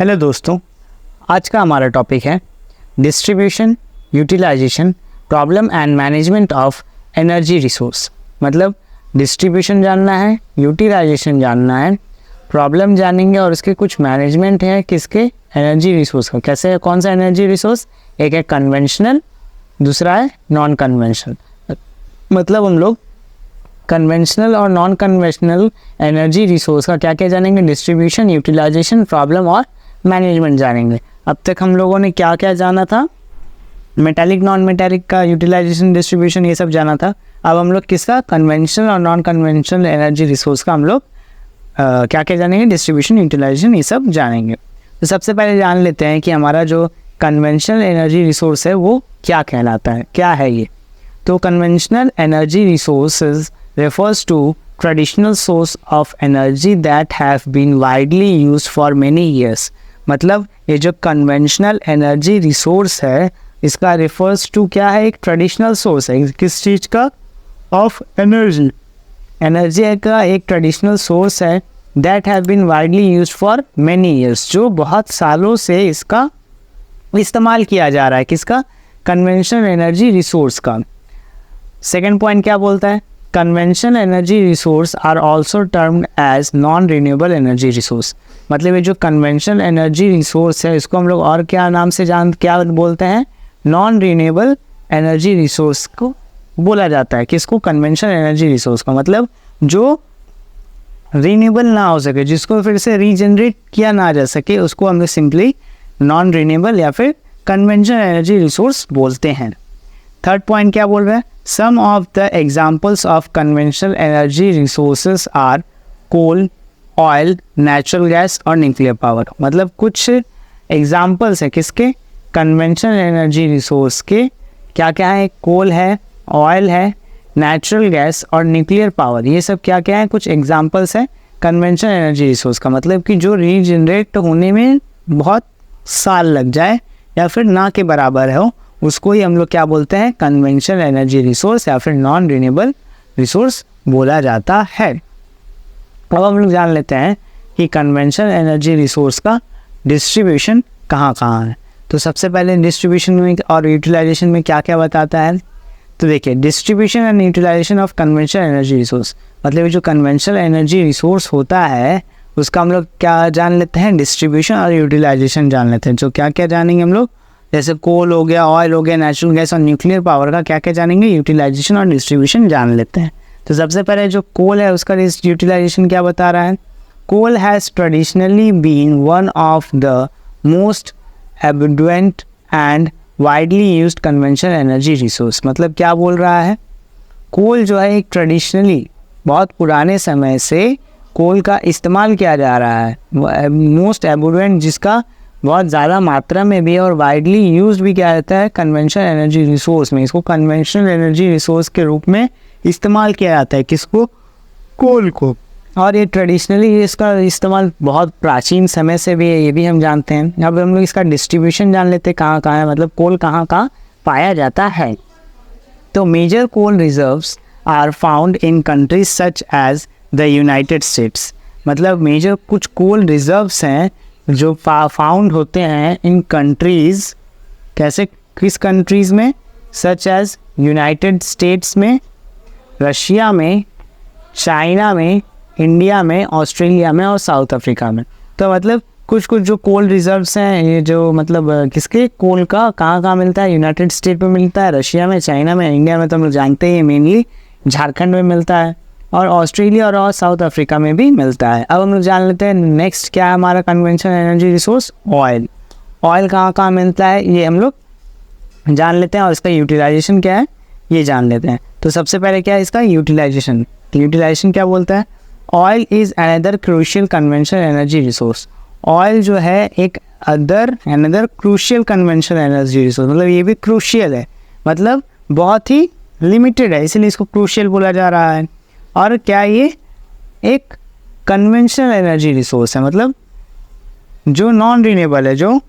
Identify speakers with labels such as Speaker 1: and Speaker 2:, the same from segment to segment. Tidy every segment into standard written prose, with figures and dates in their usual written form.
Speaker 1: Hello दोस्तों, आज का हमारा टॉपिक है distribution, utilization, problem and management of energy resource. मतलब डिस्ट्रीब्यूशन जानना है, यूटिलाइजेशन जानना है, प्रॉब्लम जानेंगे और उसके कुछ मैनेजमेंट है किसके, एनर्जी रिसोर्स का। कैसे, कौन सा एनर्जी रिसोर्स, एक है कन्वेंशनल, दूसरा है नॉन कन्वेंशनल। मतलब हम लोग कन्वेंशनल और नॉन कन्वेंशनल एनर्जी रिसोर्स का क्या क्या जानेंगे, डिस्ट्रीब्यूशन, यूटिलाइजेशन, प्रॉब्लम और मैनेजमेंट जानेंगे। अब तक हम लोगों ने क्या क्या जाना था, मेटालिक, नॉन मेटालिक का यूटिलाइजेशन, डिस्ट्रीब्यूशन, ये सब जाना था। अब हम लोग किसका, कन्वेंशनल और नॉन कन्वेंशनल एनर्जी रिसोर्स का हम लोग क्या क्या जानेंगे, डिस्ट्रीब्यूशन, यूटिलाइजेशन, ये सब जानेंगे। तो सबसे पहले जान लेते हैं कि हमारा जो कन्वेंशनल एनर्जी रिसोर्स है वो क्या कहलाता है, क्या है ये। तो conventional energy resources refers to traditional source of energy that have been widely used for many years। मतलब ये जो कन्वेंशनल एनर्जी रिसोर्स है इसका refers to क्या है, एक ट्रेडिशनल सोर्स है, किस चीज़ का, ऑफ एनर्जी। एनर्जी का एक ट्रेडिशनल सोर्स है that have been widely used for many years, जो बहुत सालों से इसका इस्तेमाल किया जा रहा है, किसका, कन्वेंशनल एनर्जी रिसोर्स का। सेकेंड पॉइंट क्या बोलता है, conventional energy resource are also termed as non renewable energy resource. मतलब ये जो कन्वेंशनल एनर्जी रिसोर्स है इसको हम लोग और क्या नाम से क्या बोलते हैं, नॉन रिन्यूएबल एनर्जी रिसोर्स को बोला जाता है। किसको, कन्वेंशनल एनर्जी रिसोर्स का। मतलब जो रिन्यूएबल ना हो सके, जिसको फिर से रीजनरेट किया ना जा सके, उसको हम लोग सिंपली नॉन रिन्यूएबल या फिर कन्वेंशनल एनर्जी रिसोर्स बोलते हैं। थर्ड पॉइंट क्या बोल रहा है, some of the examples of conventional energy resources are coal, oil, natural gas और न्यूक्लियर पावर। मतलब कुछ एग्जाम्पल्स है किसके, कन्वेंशनल एनर्जी रिसोर्स के। क्या क्या है, कोल है, ऑयल है, नेचुरल गैस और न्यूक्लियर पावर। ये सब क्या क्या है, कुछ एग्जाम्पल्स है कन्वेंशनल एनर्जी रिसोर्स का। मतलब कि जो रीजनरेट होने में बहुत साल लग जाए या फिर ना के बराबर हो, उसको ही हम लोग क्या बोलते हैं, कन्वेंशनल एनर्जी रिसोर्स या फिर नॉन रिन्यूएबल रिसोर्स बोला जाता है। अब हम लोग जान लेते हैं कि कन्वेंशनल एनर्जी रिसोर्स का डिस्ट्रीब्यूशन कहाँ कहाँ है। तो सबसे पहले डिस्ट्रीब्यूशन में और यूटिलाइजेशन में क्या क्या बताता है। तो देखिए, distribution and utilization of conventional energy resource, मतलब जो कन्वेंशनल एनर्जी रिसोर्स होता है उसका हम लोग क्या जान लेते हैं, डिस्ट्रीब्यूशन और यूटिलाइजेशन जान लेते हैं। जो क्या क्या जानेंगे हम लोग, जैसे कोल हो गया, ऑयल हो गया, नेचुरल गैस और न्यूक्लियर पावर का क्या क्या जानेंगे, यूटिलाइजेशन और डिस्ट्रीब्यूशन जान लेते हैं। तो सबसे पहले जो कोल है उसका यूटिलाइजेशन क्या बता रहा है, coal has traditionally been one of the most abundant and widely used conventional energy resource. मतलब क्या बोल रहा है, कोल जो है एक ट्रेडिशनली बहुत पुराने समय से कोल का इस्तेमाल किया जा रहा है, मोस्ट एबंडेंट, जिसका बहुत ज़्यादा मात्रा में भी और वाइडली यूज भी किया जाता है कन्वेंशनल एनर्जी रिसोर्स में। इसको कन्वेंशनल एनर्जी रिसोर्स के रूप में इस्तेमाल किया जाता है, किसको, कोल को। और ये ट्रेडिशनली इसका इस्तेमाल बहुत प्राचीन समय से भी है, ये भी हम जानते हैं। अब हम लोग इसका डिस्ट्रीब्यूशन जान लेते हैं कहाँ कहाँ है, मतलब कोल कहाँ कहाँ पाया जाता है। तो major coal reserves are found in countries such as the United States. मतलब मेजर कुछ कोल रिजर्व्स हैं जो फाउंड होते हैं इन कंट्रीज़, कैसे, किस कंट्रीज़ में, सच एज यूनाइटेड स्टेट्स में, रशिया में, चाइना में, इंडिया में, ऑस्ट्रेलिया में और साउथ अफ्रीका में। तो मतलब कुछ कुछ जो कोल रिजर्व्स हैं, ये जो मतलब किसके, कोल का कहाँ कहाँ मिलता है, यूनाइटेड स्टेट में मिलता है, रशिया में, चाइना में, इंडिया में तो हम लोग जानते हैं मेनली झारखंड में मिलता है, और ऑस्ट्रेलिया और साउथ अफ्रीका में भी मिलता है। अब हम लोग जान लेते हैं नेक्स्ट क्या है हमारा conventional energy resource, oil. Oil कहाँ कहाँ मिलता है ये हम लोग जान लेते हैं, और इसका यूटिलाइजेशन क्या है ये जान लेते हैं। तो सबसे पहले क्या है इसका यूटिलाइजेशन। यूटिलाइजेशन क्या बोलता है, oil is another crucial conventional energy resource. Oil जो है एक another crucial conventional energy resource, मतलब ये भी क्रूशियल है, मतलब बहुत ही लिमिटेड है, इसलिए इसको क्रूशियल बोला जा रहा है। और क्या ये एक कन्वेंशनल एनर्जी रिसोर्स है, मतलब जो नॉन रिन्यूएबल है, जो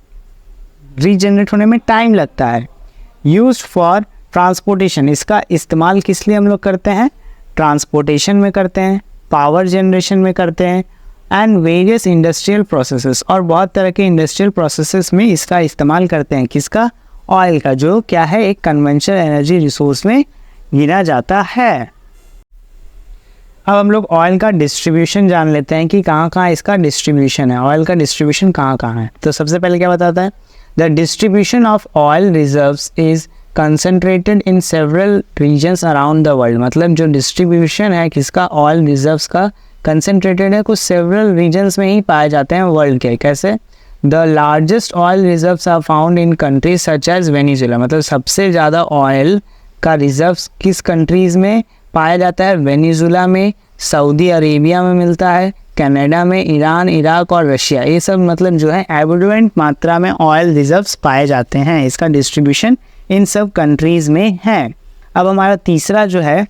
Speaker 1: रीजनरेट होने में टाइम लगता है। यूज्ड फॉर ट्रांसपोर्टेशन, इसका इस्तेमाल किस लिए हम लोग करते हैं, ट्रांसपोर्टेशन में करते हैं, पावर जनरेशन में करते हैं, एंड वेरियस इंडस्ट्रियल प्रोसेसेस, और बहुत तरह के इंडस्ट्रियल प्रोसेसेस में इसका इस्तेमाल करते हैं। किसका? ऑयल का, जो क्या है एक कन्वेंशनल एनर्जी रिसोर्स में गिना जाता है। अब हम लोग ऑयल का डिस्ट्रीब्यूशन जान लेते हैं कि कहाँ कहाँ इसका डिस्ट्रीब्यूशन है, ऑयल का डिस्ट्रीब्यूशन कहाँ कहाँ है। तो सबसे पहले क्या बताता है, the distribution of oil reserves is concentrated in several regions around the world. मतलब जो डिस्ट्रीब्यूशन है किसका, ऑयल रिजर्व्स का, कंसनट्रेटेड है कुछ सेवरल रीजन्स में ही पाए जाते हैं वर्ल्ड के। कैसे? The largest oil reserves are found in countries such as Venezuela. मतलब सबसे ज़्यादा ऑयल का रिजर्व्स किस कंट्रीज़ में पाया जाता है? वेनेजुएला में, सऊदी अरेबिया में मिलता है, कनाडा में, ईरान, इराक और रशिया। ये सब मतलब जो है एबंडेंट मात्रा में ऑयल रिजर्व्स पाए जाते हैं। इसका डिस्ट्रीब्यूशन इन सब कंट्रीज़ में है। अब हमारा तीसरा जो है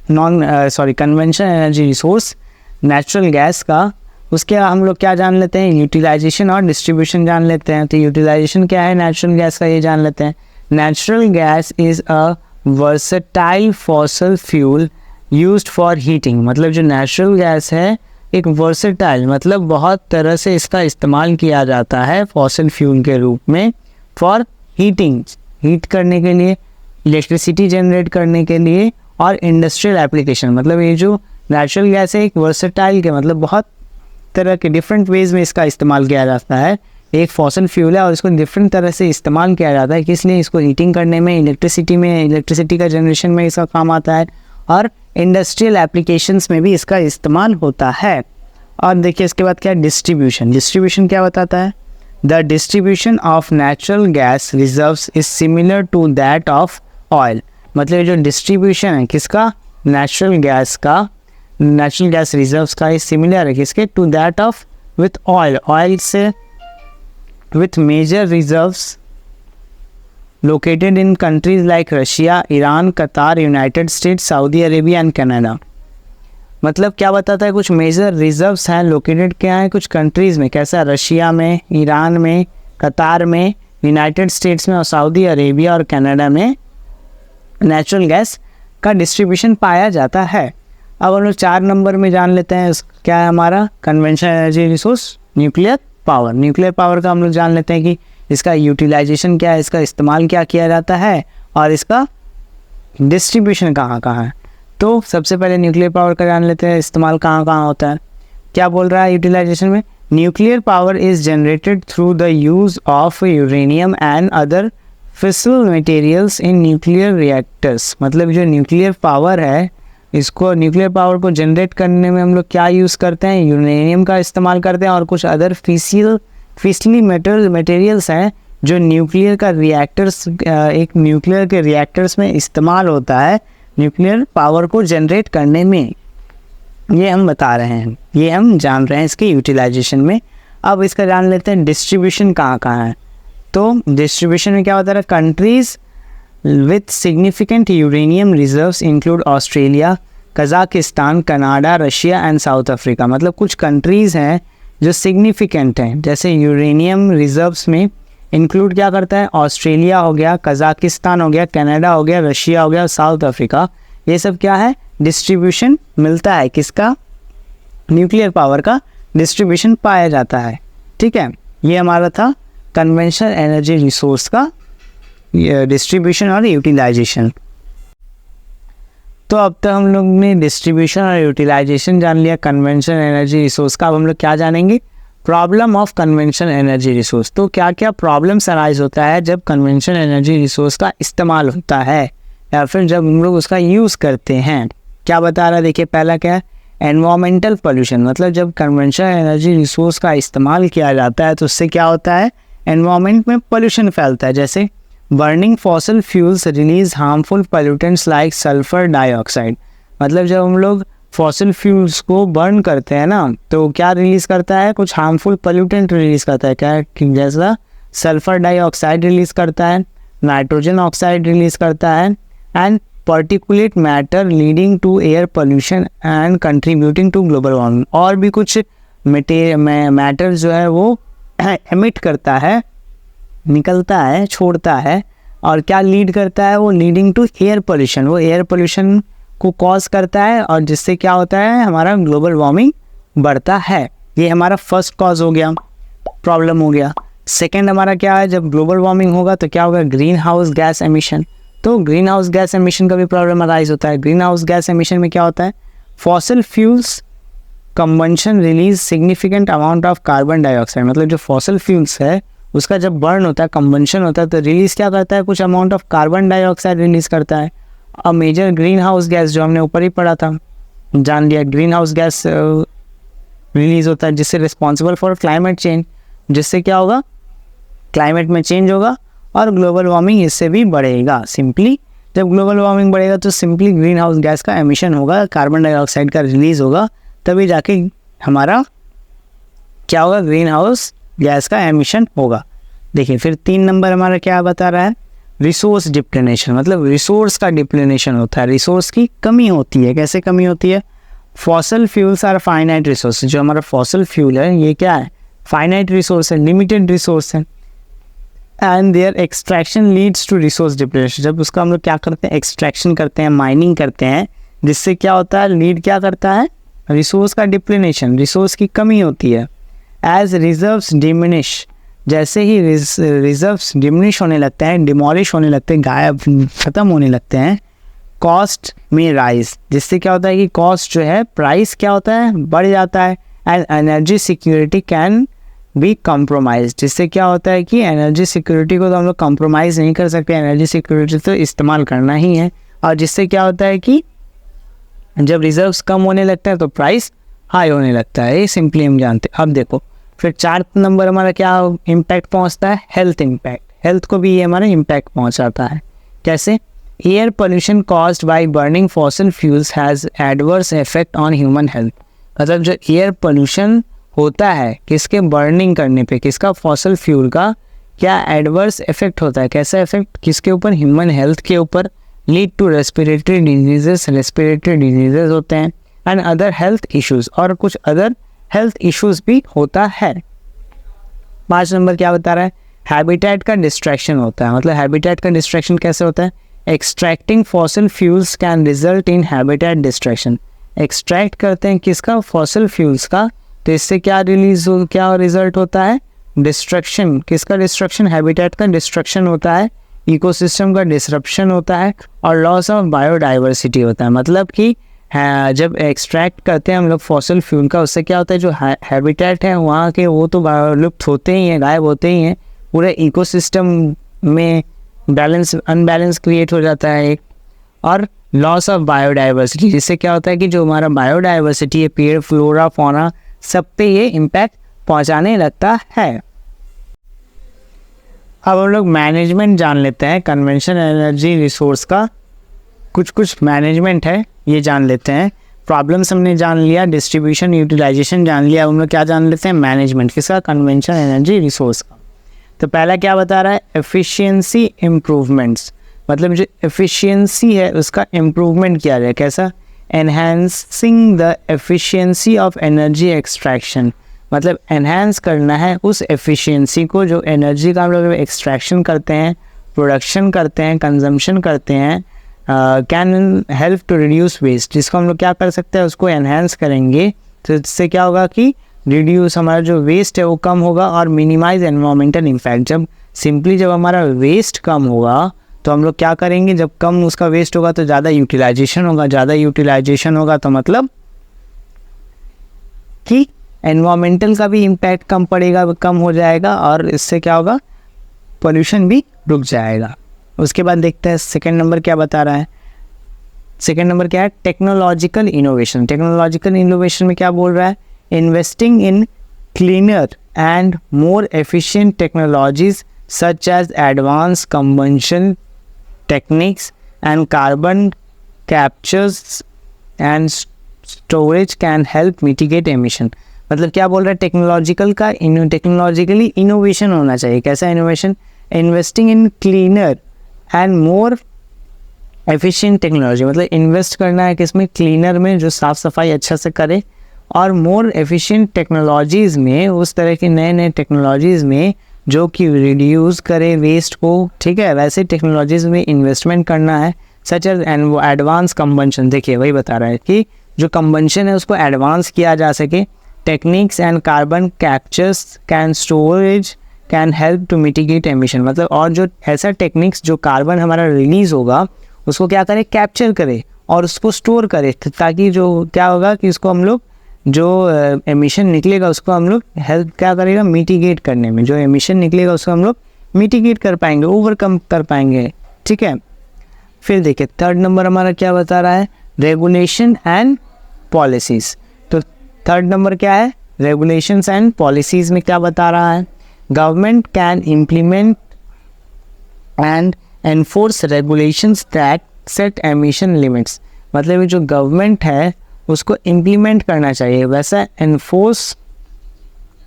Speaker 1: conventional energy resource natural gas का, उसके हम लोग क्या जान लेते हैं, यूटिलाइजेशन और डिस्ट्रीब्यूशन जान लेते हैं। तो यूटिलाइजेशन क्या है नेचुरल गैस का, ये जान लेते हैं। Natural gas is a versatile fossil fuel used for heating. मतलब जो नेचुरल गैस है एक वर्सेटाइल, मतलब बहुत तरह से इसका इस्तेमाल किया जाता है फॉसल फ्यूल के रूप में, फॉर हीटिंग, हीट करने के लिए, इलेक्ट्रिसिटी जनरेट करने के लिए, और इंडस्ट्रियल एप्लीकेशन। मतलब ये जो नेचुरल गैस है एक वर्सेटाइल के, मतलब बहुत तरह के डिफरेंट वेज में इसका इस्तेमाल किया जाता है। एक फॉसल फ्यूल है और इसको डिफरेंट तरह से इस्तेमाल किया जाता है, किस लिए? इसको हीटिंग करने में, इलेक्ट्रिसिटी का जनरेशन में इसका काम आता है, और इंडस्ट्रियल एप्लीकेशंस में भी इसका इस्तेमाल होता है। और देखिए इसके बाद क्या है, डिस्ट्रीब्यूशन। डिस्ट्रीब्यूशन क्या बताता है? The distribution of natural gas reserves is similar to that of oil. मतलब जो डिस्ट्रीब्यूशन है किसका, नेचुरल गैस का, नेचुरल गैस रिजर्व्स का, सिमिलर है किसके, to that of with oil, oil से, with major reserves located in countries like Russia, Iran, Qatar, United States, Saudi Arabia and Canada। मतलब क्या बताता है, कुछ मेजर रिजर्व्स हैं, लोकेटेड क्या है कुछ कंट्रीज़ में, कैसा, रशिया में, ईरान में, कतार में, यूनाइटेड स्टेट्स में और सऊदी अरेबिया और कनाडा में नेचुरल गैस का डिस्ट्रीब्यूशन पाया जाता है। अब हम लोग 4 नंबर में जान लेते हैं क्या है हमारा conventional energy resource, nuclear power. Nuclear power का हम लोग जान लेते हैं कि इसका यूटिलाइजेशन क्या है, इसका इस्तेमाल क्या किया जाता है, और इसका डिस्ट्रीब्यूशन कहाँ कहाँ है। तो सबसे पहले न्यूक्लियर पावर का जान लेते हैं इस्तेमाल कहाँ कहाँ होता है। क्या बोल रहा है यूटिलाइजेशन में, nuclear power is generated through the use of uranium and other फिसल मटेरियल्स इन न्यूक्लियर रिएक्टर्स। मतलब जो न्यूक्लियर पावर है, इसको न्यूक्लियर पावर को जनरेट करने में हम लोग क्या यूज़ करते हैं, यूरेनियम का इस्तेमाल करते हैं, और कुछ अदर फिसली मटेरियल्स हैं जो न्यूक्लियर का रिएक्टर्स, एक न्यूक्लियर के रिएक्टर्स में इस्तेमाल होता है न्यूक्लियर पावर को जनरेट करने में। ये हम बता रहे हैं, ये हम जान रहे हैं इसके यूटिलाइजेशन में। अब इसका जान लेते हैं डिस्ट्रीब्यूशन कहाँ कहाँ है। तो डिस्ट्रीब्यूशन में क्या होता है, countries with significant uranium reserves include Australia, Kazakhstan, Canada, Russia and south Africa. मतलब कुछ कंट्रीज़ हैं जो सिग्निफिकेंट हैं, जैसे यूरेनियम रिजर्व्स में इंक्लूड क्या करता है, ऑस्ट्रेलिया हो गया, कज़ाकिस्तान हो गया, कनाडा हो गया, रशिया हो गया, साउथ अफ्रीका। ये सब क्या है, डिस्ट्रीब्यूशन मिलता है किसका, न्यूक्लियर पावर का डिस्ट्रीब्यूशन पाया जाता है। ठीक है, ये हमारा था कन्वेंशनल एनर्जी रिसोर्स का डिस्ट्रीब्यूशन और यूटिलाइजेशन। तो अब तक हम लोग ने डिस्ट्रीब्यूशन और यूटिलाइजेशन जान लिया कन्वेंशनल एनर्जी रिसोर्स का। अब हम लोग क्या जानेंगे, problem of conventional energy resource. तो क्या क्या प्रॉब्लम्स अराइज होता है जब कन्वेंशनल एनर्जी रिसोर्स का इस्तेमाल होता है या फिर जब हम लोग उसका यूज़ करते हैं। क्या बता रहा है, देखिए पहला क्या है, एनवायरमेंटल पोल्यूशन। मतलब जब कन्वेंशनल एनर्जी रिसोर्स का इस्तेमाल किया जाता है तो उससे क्या होता है, एनवायरमेंट में पोल्यूशन फैलता है। जैसे burning fossil fuels release harmful pollutants like sulphur dioxide. मतलब जब हम लोग फॉसल फ्यूल्स को बर्न करते हैं ना, तो क्या रिलीज़ करता है, कुछ हार्मफुल पोल्यूटेंट रिलीज़ करता है। क्या, जैसा सल्फर डाइऑक्साइड रिलीज़ करता है, नाइट्रोजन ऑक्साइड रिलीज़ करता है, and particulate matter leading to air pollution and contributing to global warming. और भी कुछ मैटर जो है वो एमिट करता है, निकलता है, छोड़ता है, और क्या लीड करता है, वो लीडिंग टू एयर पोल्यूशन, वो एयर पोल्यूशन को कॉज करता है, और जिससे क्या होता है, हमारा ग्लोबल वार्मिंग बढ़ता है। ये हमारा फर्स्ट कॉज हो गया, प्रॉब्लम हो गया। सेकेंड हमारा क्या है, जब ग्लोबल वार्मिंग होगा तो क्या होगा, ग्रीन हाउस गैस एमिशन। तो ग्रीन हाउस गैस एमिशन का भी प्रॉब्लम अराइज होता है। ग्रीन हाउस गैस एमिशन में क्या होता है, fossil fuels combustion release significant amount of carbon dioxide. मतलब जो फॉसिल फ्यूल्स है उसका जब बर्न होता है, कंबंशन होता है, तो रिलीज क्या करता है, कुछ amount of carbon dioxide release करता है। A major greenhouse gas, जो हमने ऊपर ही पढ़ा था, जान लिया, ग्रीन हाउस गैस रिलीज होता है जिससे रिस्पॉन्सिबल फॉर क्लाइमेट चेंज, जिससे क्या होगा, क्लाइमेट में चेंज होगा और ग्लोबल वार्मिंग इससे भी बढ़ेगा। सिंपली जब ग्लोबल वार्मिंग बढ़ेगा तो सिंपली ग्रीन हाउस गैस का एमिशन होगा, कार्बन डाइऑक्साइड का रिलीज होगा, तभी जाके हमारा क्या होगा, ग्रीन हाउस गैस का एमिशन होगा। देखिए फिर 3 नंबर हमारा क्या बता रहा है, रिसोर्स डिप्लेनेशन। मतलब रिसोर्स का डिप्लेनेशन होता है, रिसोर्स की कमी होती है। कैसे कमी होती है, fossil fuels are finite resource. जो हमारा फॉसिल फ्यूल है ये क्या है, फाइनाइट रिसोर्स है, लिमिटेड रिसोर्स है, and their extraction leads to resource depletion. जब उसका हम लोग क्या करते हैं, एक्सट्रैक्शन करते हैं, माइनिंग करते हैं, जिससे क्या होता है, लीड क्या करता है, रिसोर्स का डिप्लेनेशन, रिसोर्स की कमी होती है। एज रिजर्व्स डिमिनिश, जैसे ही रिजर्व्स डिमिनिश होने लगते हैं, डिमोलिश होने लगते हैं, गायब खत्म होने लगते हैं, कॉस्ट में राइज, जिससे क्या होता है कि कॉस्ट जो है, प्राइस क्या होता है, बढ़ जाता है। And energy security can be compromise, जिससे क्या होता है कि एनर्जी सिक्योरिटी को तो हम लोग कॉम्प्रोमाइज़ नहीं कर सकते, एनर्जी सिक्योरिटी तो इस्तेमाल करना ही है। और जिससे क्या होता है कि जब रिजर्व्स कम होने लगता है तो प्राइस हाई होने लगता है, ये सिंपली हम जानते हैं। अब देखो फिर 4 नंबर हमारा क्या इम्पैक्ट पहुंचता है, हेल्थ इम्पैक्ट। हेल्थ को भी ये हमारा इम्पैक्ट पहुंचाता है। कैसे, air pollution caused by burning fossil fuels has adverse effect on human health. मतलब जो एयर पोल्यूशन होता है किसके बर्निंग करने पे, किसका, फॉसिल फ्यूल का, क्या एडवर्स इफेक्ट होता है। कैसा इफेक्ट, किसके ऊपर, ह्यूमन हेल्थ के ऊपर। Lead to respiratory diseases, respiratory diseases होते हैं, एंड अदर हेल्थ इश्यूज, और कुछ अदर हेल्थ इश्यूज भी होता है। 5 नंबर क्या बता रहा है, हैबिटेट का डिस्ट्रैक्शन होता है। मतलब हैबिटेट का डिस्ट्रैक्शन कैसे होता है, extracting fossil fuels can result in habitat distraction. Extract करते हैं किसका, फॉसिल फ्यूल्स का, तो इससे क्या क्या रिजल्ट होता है, डिस्ट्रक्शन। किसका डिस्ट्रक्शन, हैबिटेट का डिस्ट्रक्शन होता है, इकोसिस्टम का डिसरप्शन होता है, और लॉस ऑफ बायोडाइवर्सिटी होता है। मतलब कि जब एक्सट्रैक्ट करते हैं हम लोग फॉसिल फ्यूल का, उससे क्या होता है, जो हैबिटेट है वहाँ के वो तो लुप्त होते ही हैं, गायब होते ही हैं, पूरे इकोसिस्टम में अनबैलेंस क्रिएट हो जाता है एक। और लॉस ऑफ बायोडाइवर्सिटी, जिससे क्या होता है कि जो हमारा बायोडाइवर्सिटी है, पेड़, फ्लोरा, फौना, सब पे ये इम्पैक्ट पहुँचाने लगता है। अब हम लोग मैनेजमेंट जान लेते हैं, कन्वेंशनल एनर्जी रिसोर्स का कुछ मैनेजमेंट है ये जान लेते हैं। प्रॉब्लम्स हमने जान लिया, डिस्ट्रीब्यूशन, यूटिलाइजेशन जान लिया, हम लोग क्या जान लेते हैं, मैनेजमेंट किसका, कन्वेंशनल एनर्जी रिसोर्स का। तो पहला क्या बता रहा है, एफिशिएंसी इम्प्रूवमेंट्स। मतलब जो एफिशिएंसी है उसका इम्प्रूवमेंट किया जाए। कैसा, enhancing the efficiency of energy extraction. मतलब एनहांस करना है उस एफिशिएंसी को जो एनर्जी का हम लोग एक्सट्रैक्शन करते हैं, प्रोडक्शन करते हैं, कंजम्पशन करते हैं। Can help to reduce waste, जिसको हम लोग क्या कर सकते हैं, उसको एनहांस करेंगे तो इससे क्या होगा कि रिड्यूस, हमारा जो वेस्ट है वो कम होगा, और मिनिमाइज एनवायरमेंटल इम्पैक्ट। जब हमारा वेस्ट कम होगा तो हम लोग क्या करेंगे, जब कम उसका वेस्ट होगा तो ज़्यादा यूटिलाइजेशन होगा, ज़्यादा यूटिलाइजेशन होगा तो मतलब कि एनवायरमेंटल का भी इम्पैक्ट कम पड़ेगा, कम हो जाएगा, और इससे क्या होगा, पोल्यूशन भी रुक जाएगा। उसके बाद देखते हैं सेकंड नंबर क्या बता रहा है। सेकंड नंबर क्या है, टेक्नोलॉजिकल इनोवेशन। टेक्नोलॉजिकल इनोवेशन में क्या बोल रहा है, investing in cleaner and more efficient technologies such as advance combustion techniques and carbon captures and storage can help mitigate emission. मतलब क्या बोल रहा है, टेक्नोलॉजिकली इनोवेशन होना चाहिए। कैसा innovation, investing in cleaner and more efficient technology. मतलब invest करना है किसमें, क्लीनर में, जो साफ़ सफाई अच्छा से करे, और मोर एफिशिएंट टेक्नोलॉजीज़ में, उस तरह के नए नए टेक्नोलॉजीज़ में जो कि रिड्यूस करे वेस्ट को। ठीक है, वैसे टेक्नोलॉजीज़ में इन्वेस्टमेंट करना है, सच एज एंड वो एडवांस कंबंशन। देखिए वही बता रहा है कि जो कंबंशन है उसको एडवांस किया जा सके, techniques and carbon captures can storage can help to mitigate emission, मतलब और जो ऐसा टेक्निक्स जो कार्बन हमारा रिलीज होगा उसको क्या करे, कैप्चर करे और उसको स्टोर करे, ताकि जो क्या होगा कि उसको हम लोग जो एमिशन निकलेगा उसको हम लोग हेल्प क्या करेगा, मिटिगेट करने में। जो एमिशन निकलेगा उसको हम लोग मिटिगेट कर पाएंगे, ओवरकम कर पाएंगे। ठीक है, फिर देखिए थर्ड नंबर हमारा क्या बता रहा है, रेगुलेशन एंड पॉलिसीज़। तो थर्ड नंबर क्या है, रेगुलेशंस एंड पॉलिसीज़ में क्या बता रहा है, government can implement and enforce regulations that set emission limits, मतलब ये जो गवर्नमेंट है उसको इम्प्लीमेंट करना चाहिए, वैसा एनफोर्स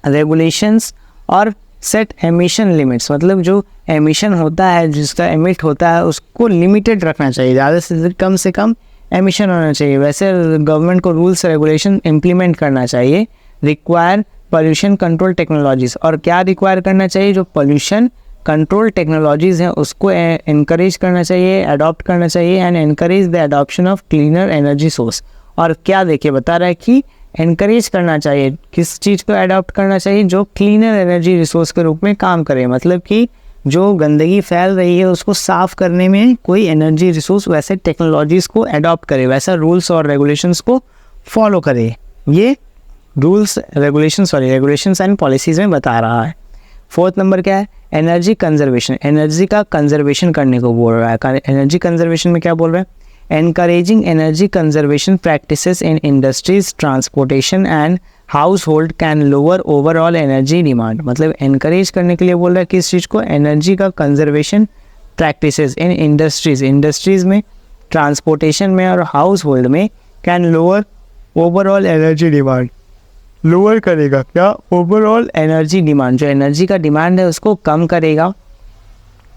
Speaker 1: रेगुलेशंस और सेट एमिशन लिमिट्स, मतलब जो एमिशन होता है जिसका एमिट होता है उसको लिमिटेड रखना चाहिए, ज़्यादा से कम एमिशन होना चाहिए, वैसे गवर्नमेंट को रूल्स रेगुलेशन इम्प्लीमेंट करना चाहिए। रिक्वायर पोल्यूशन कंट्रोल टेक्नोलॉजीज़, और क्या रिक्वायर करना चाहिए, जो पोल्यूशन कंट्रोल टेक्नोलॉजीज़ हैं उसको इनकरेज करना चाहिए, अडॉप्ट करना चाहिए and encourage the adoption of cleaner energy source. और क्या देखिए बता रहा है कि इनकरेज करना चाहिए, किस चीज़ को अडॉप्ट करना चाहिए, जो क्लीनर एनर्जी रिसोर्स के रूप में काम करे, मतलब कि जो गंदगी फैल रही है उसको साफ़ करने में कोई एनर्जी रिसोर्स वैसे टेक्नोलॉजीज़ को अडॉप्ट करे, वैसा रूल्स और रेगुलेशंस को फॉलो करे। ये रूल्स रेगुलेशंस एंड पॉलिसीज़ में बता रहा है। फोर्थ नंबर क्या है, एनर्जी कंजर्वेशन, एनर्जी का कंजर्वेशन करने को बोल रहा है। एनर्जी कंजर्वेशन में क्या बोल रहा है, encouraging energy conservation practices in industries, transportation and household can lower overall energy demand, मतलब encourage करने के लिए बोल रहा है किस चीज़ को, एनर्जी का कंजर्वेशन प्रैक्टिसेस इन इंडस्ट्रीज में, ट्रांसपोर्टेशन में और हाउस होल्ड में, can lower overall energy demand, lower करेगा क्या, ओवरऑल एनर्जी डिमांड, जो एनर्जी का डिमांड है उसको कम करेगा।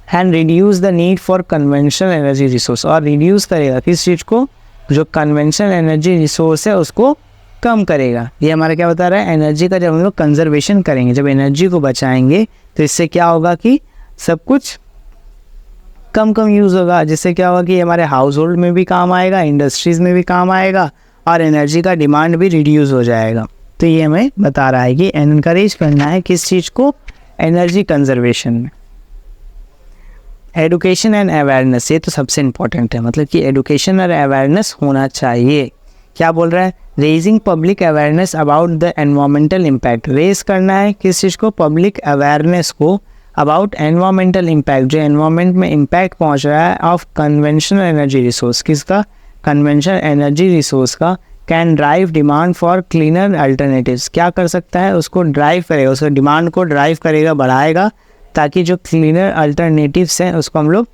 Speaker 1: And reduce the need for conventional energy resource, और रिड्यूस करेगा किस चीज़ को, जो कन्वेंशनल एनर्जी रिसोर्स है उसको कम करेगा। ये हमारा क्या बता रहा है, एनर्जी का जब हम लोग कंजर्वेशन करेंगे, जब एनर्जी को बचाएंगे तो इससे क्या होगा कि सब कुछ कम यूज़ होगा, जिससे क्या होगा कि हमारे हाउस होल्ड में भी काम आएगा, इंडस्ट्रीज़ में भी काम आएगा और एनर्जी का डिमांड भी रिड्यूस हो जाएगा। तो ये हमें बता रहा है कि एनकरेज करना है किस चीज़ को, एनर्जी कंजर्वेशन में। एडुकेशन एंड अवेयरनेस, ये तो सबसे इम्पॉर्टेंट है, मतलब कि एडुकेशन और अवेयरनेस होना चाहिए। क्या बोल रहा है, raising public awareness about the environmental impact, raise करना है किस चीज़ को, पब्लिक अवेयरनेस को अबाउट एनवायरमेंटल इम्पैक्ट, जो एनवायरमेंट में इम्पैक्ट पहुंच रहा है ऑफ कन्वेंशनल एनर्जी रिसोर्स, किसका, कन्वेंशनल एनर्जी रिसोर्स का, can drive demand for cleaner alternatives, क्या कर सकता है, उसको ड्राइव करेगा, उसको डिमांड को ड्राइव करेगा, बढ़ाएगा, ताकि जो क्लीनर अल्टरनेटिव्स हैं उसको हम लोग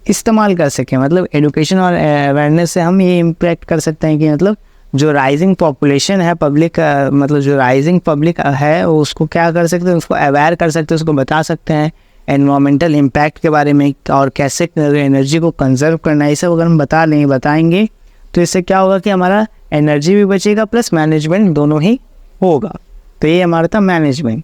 Speaker 1: इस्तेमाल कर सकें। मतलब एडुकेशन और अवेयरनेस से हम ये इम्पैक्ट कर सकते हैं कि मतलब जो राइजिंग पॉपुलेशन है पब्लिक, मतलब जो राइजिंग पब्लिक है उसको क्या कर सकते हैं, उसको अवेयर कर सकते हैं, उसको बता सकते हैं एनवायरमेंटल इम्पैक्ट के बारे में और कैसे एनर्जी को कंजर्व करना है। ये सब अगर हम बताएंगे तो इससे क्या होगा कि हमारा एनर्जी भी बचेगा प्लस मैनेजमेंट दोनों ही होगा। तो ये हमारा था मैनेजमेंट।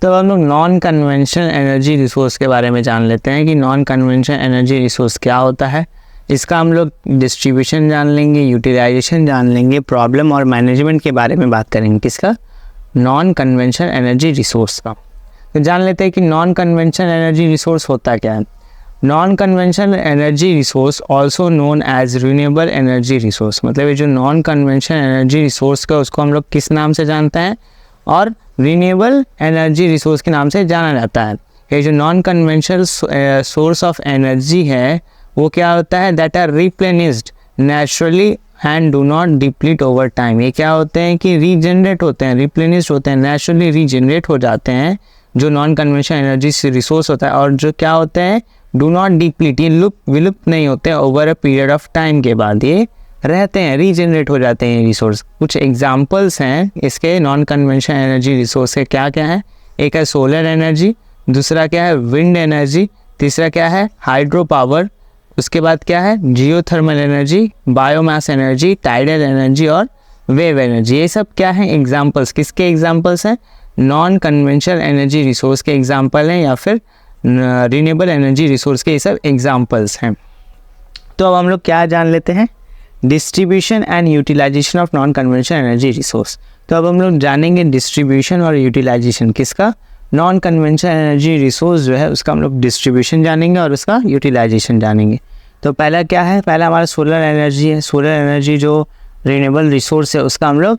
Speaker 1: तो हम लोग नॉन कन्वेंशनल एनर्जी रिसोर्स के बारे में जान लेते हैं कि नॉन कन्वेंशनल एनर्जी रिसोर्स क्या होता है। इसका हम लोग डिस्ट्रीब्यूशन जान लेंगे, यूटिलाइजेशन जान लेंगे, प्रॉब्लम और मैनेजमेंट के बारे में बात करेंगे। किसका, नॉन कन्वेंशनल एनर्जी रिसोर्स का। तो जान लेते हैं कि नॉन कन्वेंशनल एनर्जी रिसोर्स होता क्या है। Non conventional energy resource also known as renewable energy resource, मतलब ये जो नॉन कन्वेंशनल एनर्जी रिसोर्स का उसको हम लोग किस नाम से जानते हैं, और रिन्यूएबल एनर्जी रिसोर्स के नाम से जाना जाता है। ये जो non conventional source of energy है वो क्या होता है, that are replenished naturally and do not deplete over time. ये क्या होते हैं कि रीजनरेट होते हैं, रिप्लेनिश्ड होते हैं, नेचुरली रीजनरेट हो जाते हैं जो नॉन कन्वेंशनल एनर्जी रिसोर्स होता है, और जो क्या होते हैं, डू नॉट डिप्लीट, ये विलुप्त नहीं होते, over a period of time के बाद ये रहते हैं, रीजनरेट हो जाते हैं रिसोर्स। कुछ एग्जांपल्स हैं इसके नॉन कन्वेंशनल एनर्जी रिसोर्स के, क्या क्या है, एक है सोलर एनर्जी, दूसरा क्या है विंड एनर्जी, तीसरा क्या है हाइड्रो पावर, उसके बाद क्या है geothermal energy, biomass energy, tidal energy और वेव एनर्जी। ये सब क्या है एग्जांपल्स, किसके एग्जांपल्स हैं, नॉन कन्वेंशनल एनर्जी रिसोर्स के एग्जांपल हैं या फिर रिन्यूएबल एनर्जी रिसोर्स के ये सब एग्जांपल्स हैं। तो अब हम लोग क्या जान लेते हैं, distribution and utilization of non conventional energy resource. तो अब हम लोग जानेंगे डिस्ट्रीब्यूशन और यूटिलाइजेशन किसका, नॉन कन्वेंशनल एनर्जी रिसोर्स जो है उसका हम लोग डिस्ट्रीब्यूशन जानेंगे और उसका यूटिलाइजेशन जानेंगे। तो पहला क्या है, पहला हमारा सोलर एनर्जी है। सोलर एनर्जी जो रिन्यूएबल रिसोर्स है उसका हम लोग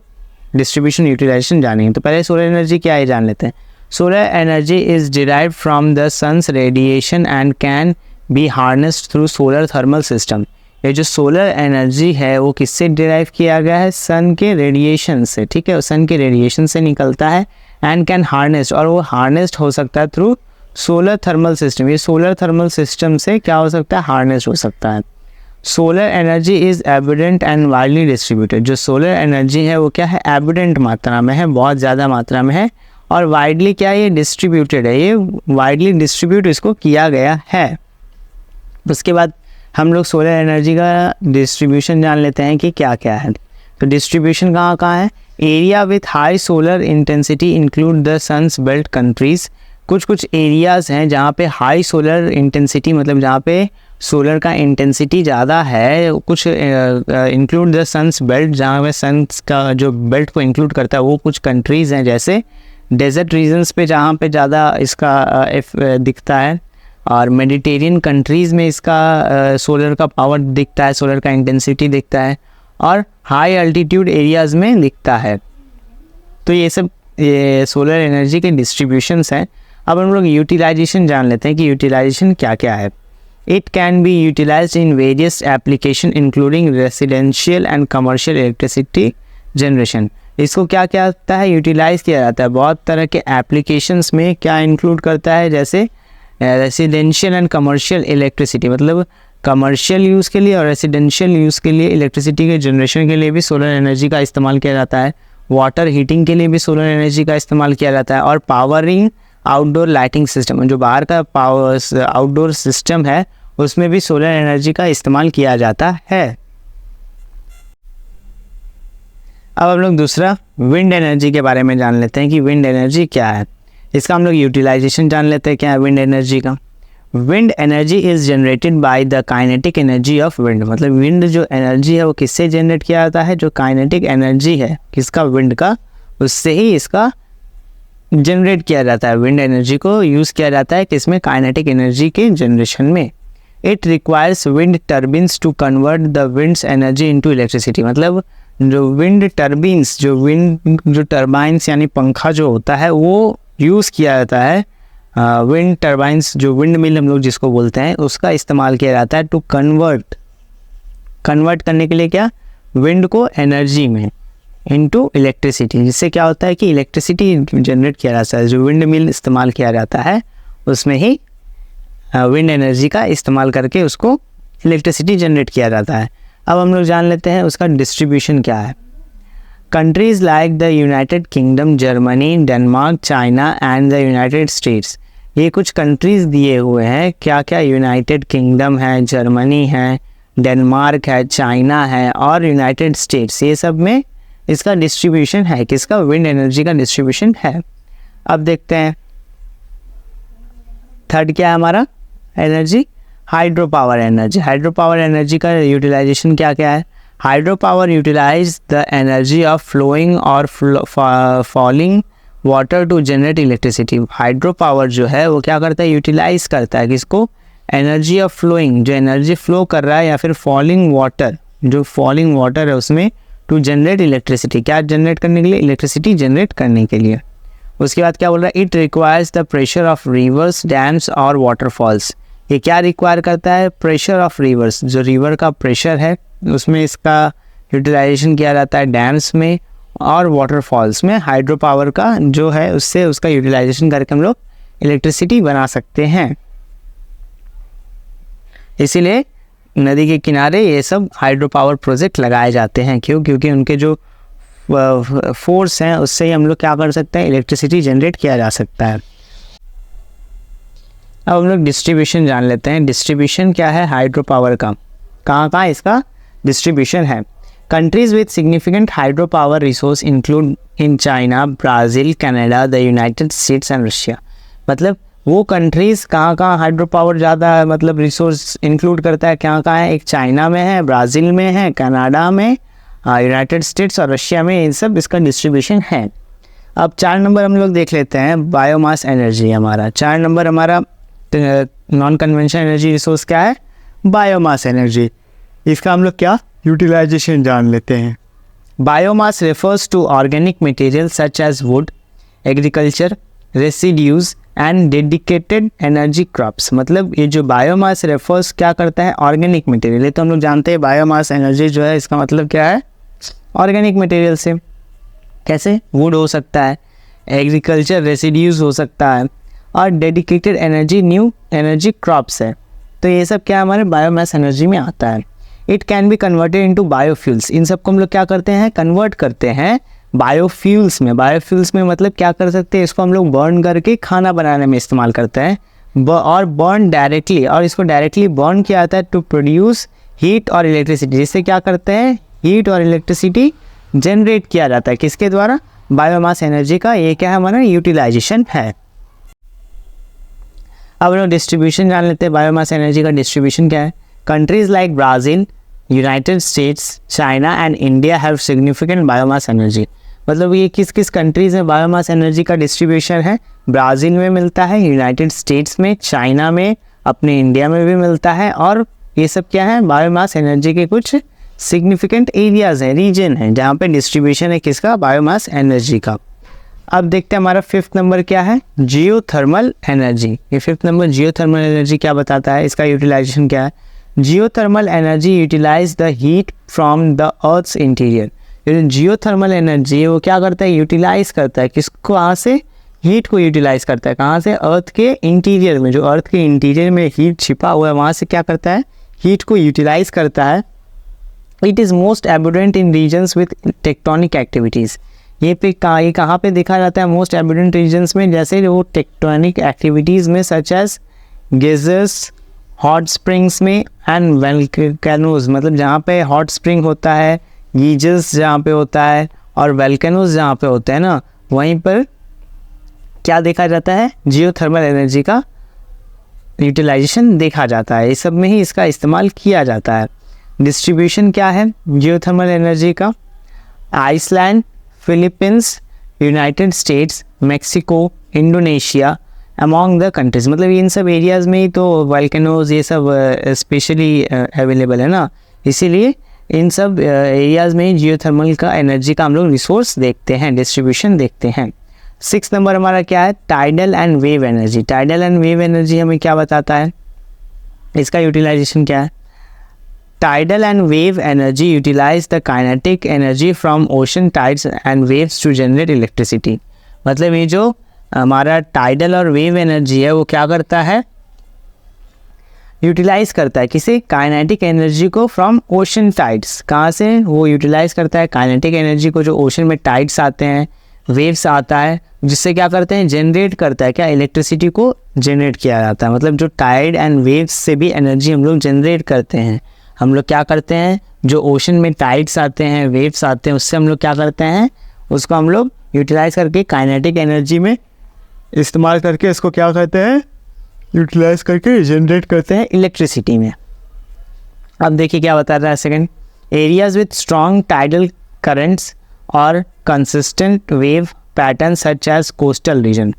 Speaker 1: डिस्ट्रीब्यूशन यूटिलाइजेशन जानेंगे। तो पहले सोलर एनर्जी क्या है जान लेते हैं। Solar energy is derived from the sun's radiation and can be harnessed through solar thermal system. ये जो सोलर एनर्जी है वो किससे डिराइव किया गया है, सन के रेडिएशन से, ठीक है, सन के रेडिएशन से निकलता है एंड कैन हार्नेस्ड, और वो हार्नेस्ड हो सकता है थ्रू सोलर थर्मल सिस्टम। ये सोलर थर्मल सिस्टम से क्या हो सकता है, हार्नेस्ड हो सकता है। Solar energy is abundant and widely distributed. जो सोलर एनर्जी है वो क्या है, एबिडेंट मात्रा में है, बहुत ज़्यादा मात्रा में है, और वाइडली क्या है, ये डिस्ट्रीब्यूटेड है, ये वाइडली डिस्ट्रीब्यूट इसको किया गया है। उसके बाद हम लोग सोलर एनर्जी का डिस्ट्रीब्यूशन जान लेते हैं कि क्या क्या है। तो डिस्ट्रीब्यूशन कहाँ कहाँ है, area with high solar intensity include the sun's belt countries. कुछ एरियाज़ हैं जहाँ पे हाई सोलर इंटेंसिटी, मतलब जहाँ पे सोलर का इंटेंसिटी ज़्यादा है, कुछ इंक्लूड द सन्स बेल्ट, जहाँ पे सन्स का जो बेल्ट को इंक्लूड करता है वो कुछ कंट्रीज़ हैं, जैसे डेजर्ट रीजन्स पे जहाँ पे ज़्यादा इसका दिखता है, और मेडिटेरियन कंट्रीज़ में इसका सोलर का पावर दिखता है, सोलर का इंटेंसिटी दिखता है, और हाई अल्टीट्यूड एरियाज़ में दिखता है। तो ये सब ये सोलर एनर्जी के डिस्ट्रीब्यूशंस हैं। अब हम लोग यूटिलाइजेशन जान लेते हैं कि यूटिलाइजेशन क्या क्या है। It can be utilized in various application including residential and commercial electricity generation. इसको क्या क्या होता है, यूटिलाइज़ किया जाता है बहुत तरह के एप्लीकेशंस में। क्या इंक्लूड करता है, जैसे रेसिडेंशियल एंड कमर्शियल इलेक्ट्रिसिटी, मतलब कमर्शियल यूज़ के लिए और रेसिडेंशियल यूज़ के लिए इलेक्ट्रिसिटी के जनरेशन के लिए भी सोलर एनर्जी का इस्तेमाल किया जाता है। वाटर हीटिंग के लिए भी सोलर एनर्जी का इस्तेमाल किया जाता है, और पावरिंग आउटडोर लाइटिंग सिस्टम, जो बाहर का पावर आउटडोर सिस्टम है उसमें भी सोलर एनर्जी का इस्तेमाल किया जाता है। अब हम लोग दूसरा विंड एनर्जी के बारे में जान लेते हैं कि विंड एनर्जी क्या है। इसका हम लोग यूटिलाइजेशन जान लेते हैं क्या है विंड एनर्जी का। Wind energy is generated by the kinetic energy of wind, मतलब विंड जो एनर्जी है वो किससे जनरेट किया जाता है, जो काइनेटिक एनर्जी है किसका, विंड का, उससे ही इसका जनरेट किया जाता है। विंड एनर्जी को यूज़ किया जाता है किसमें, काइनेटिक एनर्जी के जनरेशन में। It requires wind turbines to convert the wind's energy into electricity, मतलब जो विंड टर्बिन्स, जो टर्बाइंस यानी पंखा जो होता है वो यूज़ किया जाता है। विंड टर्बाइंस, जो विंड मिल हम लोग जिसको बोलते हैं, उसका इस्तेमाल किया जाता है टू कन्वर्ट करने के लिए क्या, विंड को एनर्जी में इनटू इलेक्ट्रिसिटी, जिससे क्या होता है कि इलेक्ट्रिसिटी जनरेट किया जाता है। जो विंड मिल इस्तेमाल किया जाता है उसमें ही विंड एनर्जी का इस्तेमाल करके उसको इलेक्ट्रिसिटी जनरेट किया जाता है। अब हम लोग जान लेते हैं उसका डिस्ट्रीब्यूशन क्या है। Countries like the United kingdom, Germany, Denmark, China and the United states, ये कुछ कंट्रीज़ दिए हुए हैं। क्या क्या, यूनाइटेड किंगडम है, जर्मनी है, डेनमार्क है, चाइना है और यूनाइटेड स्टेट्स, ये सब में इसका डिस्ट्रीब्यूशन है किसका, विंड एनर्जी का डिस्ट्रीब्यूशन है। अब देखते हैं थर्ड क्या है हमारा energy, hydro power energy. Hydro power energy का यूटिलाइजेशन क्या क्या है। Hydro power utilize the energy of flowing और falling water to generate electricity. Hydro power जो है वो क्या करता है, यूटिलाइज करता है किसको, एनर्जी ऑफ फ्लोइंग, जो एनर्जी फ्लो कर रहा है, या फिर फॉलिंग वाटर, जो फॉलिंग वाटर है उसमें, टू जनरेट इलेक्ट्रिसिटी, क्या जनरेट करने के लिए, इलेक्ट्रिसिटी जनरेट करने के लिए। उसके बाद क्या बोल रहा है, it requires the pressure of reverse, dams और वाटरफॉल्स। ये क्या रिक्वायर करता है, प्रेशर ऑफ रिवर्स, जो रिवर का प्रेशर है उसमें इसका यूटिलाइजेशन किया जाता है, डैम्स में और वाटरफॉल्स में। हाइड्रो पावर का जो है उससे उसका यूटिलाइजेशन करके हम लोग इलेक्ट्रिसिटी बना सकते हैं। इसीलिए नदी के किनारे ये सब हाइड्रो पावर प्रोजेक्ट लगाए जाते हैं। क्यों, क्योंकि उनके जो फोर्स हैं उससे ही हम लोग क्या कर सकते हैं, इलेक्ट्रिसिटी जनरेट किया जा सकता है। अब हम लोग डिस्ट्रीब्यूशन जान लेते हैं। डिस्ट्रीब्यूशन क्या है हाइड्रो पावर का, कहाँ कहाँ इसका डिस्ट्रीब्यूशन है। Countries with significant hydro power resource include in China, Brazil, Canada, the United states and Russia. मतलब वो कंट्रीज़ कहाँ हाइड्रो पावर ज़्यादा मतलब रिसोर्स इंक्लूड करता है, कहाँ है, एक चाइना में है, ब्राज़ील में है, कनाडा में, यूनाइटेड स्टेट्स और रशिया में, इन सब इसका डिस्ट्रीब्यूशन है। अब 4 नंबर हम लोग देख लेते हैं, बायोमास एनर्जी हमारा। 4 नंबर हमारा नॉन कन्वेंशनल एनर्जी रिसोर्स क्या है, बायोमास एनर्जी। इसका हम लोग क्या यूटिलाइजेशन जान लेते हैं। Biomass refers to organic material such as wood, agriculture, residues and dedicated energy crops. मतलब ये जो बायोमास रेफर्स क्या करता है, ऑर्गेनिक मटेरियल। ये तो हम लोग जानते हैं बायोमास एनर्जी जो है इसका मतलब क्या है, ऑर्गेनिक मटेरियल से। कैसे, वुड हो सकता है, एग्रीकल्चर रेसिड्यूज हो सकता है, और dedicated energy new energy crops है। तो ये सब क्या हमारे बायोमास एनर्जी में आता है। It can be converted into biofuels. इन सबको हम लोग क्या करते हैं, कन्वर्ट करते हैं बायोफ्यूल्स में। बायोफ्यूल्स में मतलब क्या कर सकते हैं, इसको हम लोग बर्न करके खाना बनाने में इस्तेमाल करते हैं, और बर्न डायरेक्टली, और इसको डायरेक्टली बर्न किया जाता है टू प्रोड्यूस हीट और इलेक्ट्रिसिटी। जिससे क्या करते हैं, हीट और इलेक्ट्रिसिटी जनरेट किया जाता है, किसके द्वारा, बायोमास एनर्जी का। ये क्या है हमारा यूटिलाइजेशन है। अब लोग डिस्ट्रीब्यूशन जान लेते हैं, बायोमास एनर्जी का डिस्ट्रीब्यूशन क्या है। Countries like Brazil, United states, China and India have significant biomass energy. मतलब ये किस किस कंट्रीज़ में बायोमास एनर्जी का डिस्ट्रीब्यूशन है, ब्राज़ील में मिलता है, यूनाइटेड स्टेट्स में, चाइना में, अपने इंडिया में भी मिलता है। और ये सब क्या है, बायोमास एनर्जी के कुछ सिग्निफिकेंट एरियाज़ हैं, रीजन हैं, जहाँ पे डिस्ट्रीब्यूशन है किसका, बायोमास एनर्जी का। अब देखते हैं हमारा 5th नंबर क्या है, जियोथर्मल एनर्जी। ये 5th नंबर जियोथर्मल एनर्जी क्या बताता है, इसका यूटिलाइजेशन क्या है। Geothermal energy utilize the heat from the earth's interior. ये जियोथर्मल एनर्जी है वो क्या करता है, यूटिलाइज करता है किसको, कहाँ से, हीट को यूटिलाइज करता है, कहाँ से, अर्थ के इंटीरियर में। जो अर्थ के इंटीरियर में हीट छिपा हुआ है वहाँ से क्या करता है, हीट को यूटिलाइज करता है। It is most abundant in regions with tectonic activities. ये कहाँ पे देखा जाता है, मोस्ट एबुडेंट रीजन्स में, जैसे वो टेक्टोनिक एक्टिविटीज़ में, such as geysers, hot springs में, एंड वोल्केनोज। मतलब जहाँ पे हॉट स्प्रिंग होता है, गीजर्स जहाँ पे होता है, और वोल्केनोज जहाँ पे होते हैं ना, वहीं पर क्या देखा जाता है, जियोथर्मल एनर्जी का यूटिलाइजेशन देखा जाता है। इस सब में ही इसका इस्तेमाल किया जाता है। डिस्ट्रीब्यूशन क्या है जियोथर्मल एनर्जी का, Iceland, Philippines, United States, Mexico, Indonesia among the countries. मतलब इन सब एरियाज़ में ही तो वोल्केनोज ये सब स्पेशली अवेलेबल है ना, इसीलिए इन सब एरियाज़ में ही जियोथर्मल का एनर्जी का हम लोग रिसोर्स देखते हैं, डिस्ट्रीब्यूशन देखते हैं। 6th नंबर हमारा क्या है, tidal and wave energy. Tidal and wave energy हमें क्या बताता है, इसका यूटिलाइजेशन क्या है। Tidal and wave energy utilize the kinetic energy from ocean tides and waves to generate electricity। मतलब ये जो हमारा टाइडल और वेव एनर्जी है वो क्या करता है, यूटिलाइज करता है किसे, काइनेटिक एनर्जी को फ्रॉम ओशन टाइड्स। कहाँ से वो यूटिलाइज करता है, काइनेटिक एनर्जी को, जो ओशन में टाइड्स आते हैं, वेव्स आता है, जिससे क्या करते हैं, जनरेट करता है क्या, इलेक्ट्रिसिटी को जनरेट किया जाता है। मतलब जो टाइड एंड वेव्स से भी एनर्जी हम लोग जनरेट करते हैं। हम लोग क्या करते हैं, जो ओशन में टाइड्स आते हैं, वेव्स आते हैं, उससे हम लोग क्या करते हैं, उसको हम लोग यूटिलाइज करके काइनेटिक एनर्जी में इस्तेमाल करके इसको क्या करते हैं, यूटिलाइज करके जनरेट करते हैं इलेक्ट्रिसिटी में। अब देखिए क्या बता रहा है second, areas with strong tidal currents और consistent wave pattern such as coastal region.